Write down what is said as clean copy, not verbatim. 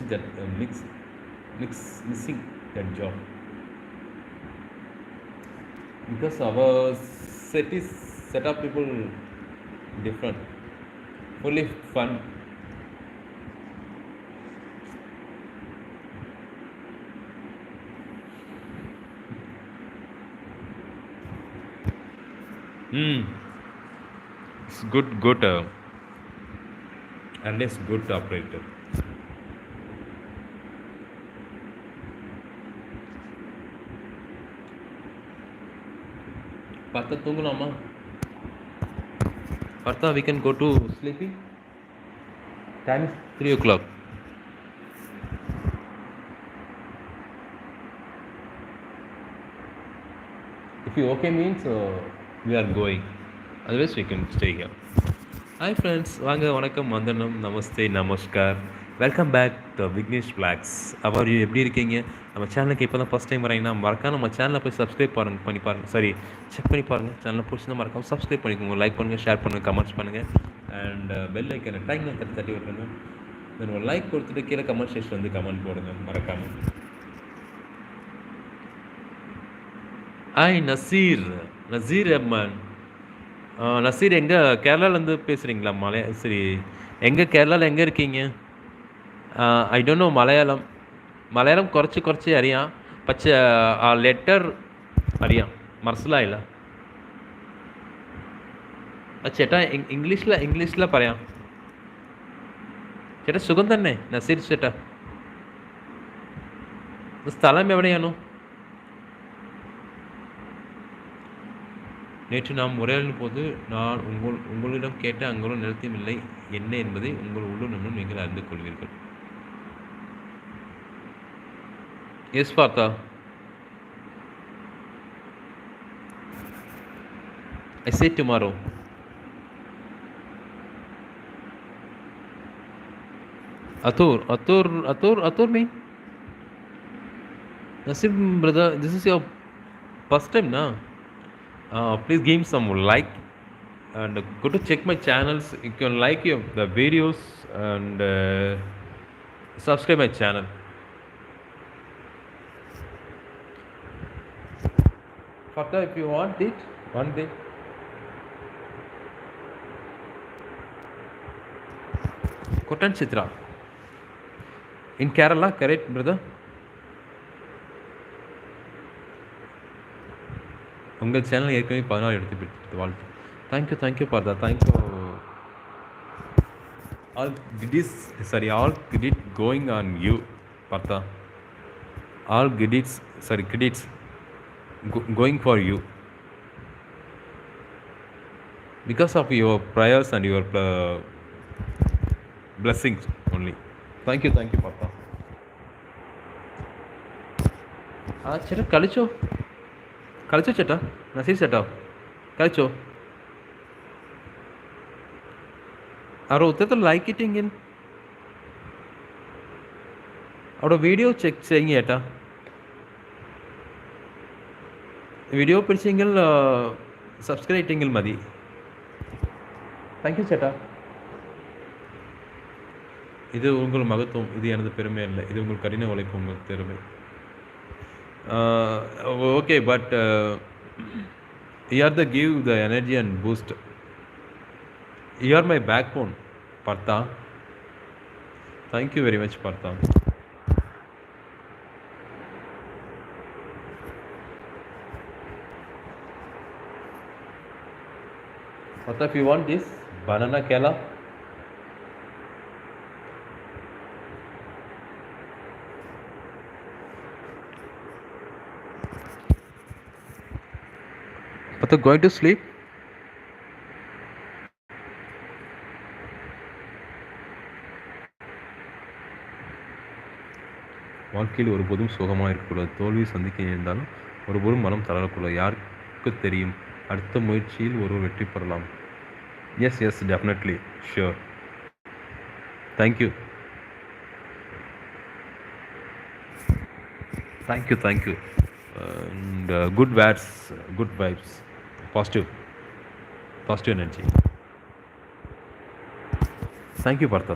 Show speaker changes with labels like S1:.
S1: that missing that job because our set of people different, fully fun. It's good, and it's good operator. Partha தூங்கலாமா? Partha, we can go to sleeping. Time is 3 o'clock. If you okay means we are going. Otherwise we can stay here. Hi friends, வாங்க, வணக்கம், வந்தனம், நமஸ்தே, நமஸ்கார். Welcome back to Vignesh blogs. அவர் எப்படி இருக்கீங்க? நம்ம சேனலுக்கு இப்போ தான் ஃபஸ்ட் டைம் வரீங்கன்னா மறக்காம நம்ம சேனலை போய் சப்ஸ்கிரைப் பண்ணி பாருங்கள். செக் பண்ணி பாருங்கள். சேனலை பிடிச்சிருந்தா மறக்காம சப்ஸ்கிரைப் பண்ணிக்கோங்க. லைக் பண்ணுங்கள், ஷேர் பண்ணுங்கள், கமெண்ட்ஸ் பண்ணுங்கள். அண்ட் பெல் ஐக்கனை டைம் தட்டி விட்டுருங்க. தென் ஒரு லைக் கொடுத்துட்டு கீழே கமெண்ட் செக்ஷன் வந்து கமெண்ட் போடுங்க மறக்காமல். ஹாய் நசீர் அம்மன். நசீர், எங்கே கேரளாலேருந்து பேசுகிறீங்களா? சரி, எங்கே கேரளாவில் எங்கே இருக்கீங்க? ஐ டோன்ட் நோ മലയാളം കുറച്ച് അറിയാം. പക്ഷേ ആ ലെറ്റർ അറിയാം, മനസ്സിലായില്ല. ചേട്ടാ ഇംഗ്ലീഷിൽ പറയാം. ചേട്ടാ സുഖം തന്നെ നസീർ ചേട്ടാ? സ്ഥലം എവിടെയാണോ? நேற்று நாம் உரையாடும் போது நான் உங்களிடம் கேட்ட அங்குள்ள நிறுத்தம் இல்லை என்ன என்பதை உங்கள் உள்ளுணர்வும் நீங்கள் அறிந்து கொள்வீர்கள். எஸ் பார்த்தா, I say tomorrow. Atur mean? Nasim brother, this is your first time na? Please give me some like and go to check my channels. You can like the videos and subscribe my channel. Fatah, if you want it one day. Kotan Chitra in Kerala, correct brother? உங்கள் channel ஏற்கனவே 14 எடுத்து வாழ்த்து. Thank you Partha. Thank you. All credit going on you Partha. All credits going for you because of your prayers and your blessings only. Thank you Partha. சரி, கழிச்சோ சேட்டா, நசீர் சேட்டா கழிச்சோ. और होते तो लाइक इटिंग इन और वीडियो चेक चाहिए ഏട്ടാ. വീഡിയോ പിടിച്ചെങ്കിൽ സബ്സ്ക്രൈബ് ഇട്ടെങ്കിൽ മതി. தேங்க்யூ சேட்டா. இது உங்கள் மகத்துவம், இது எனது பெருமை அல்ல, இது உங்கள் கடின உழைப்பு, உங்கள் திறமை. Okay, but you are the give the energy and boost. You are my backbone, Partha. Thank you very much, Partha. Partha, if you want this banana kela, Partha, going to sleep? வாழ்க்கையில் ஒருபோதும் சுகமாக இருக்கக்கூடாது. தோல்வி சந்திக்க இருந்தாலும் ஒருபோதும் மனம் தளரக்கூடாது. யாருக்கு தெரியும், அடுத்த முயற்சியில் ஒருவர் வெற்றி பெறலாம். Yes definitely, sure. Thank you. And good words, good vibes, positive energy. Thank you, Partha.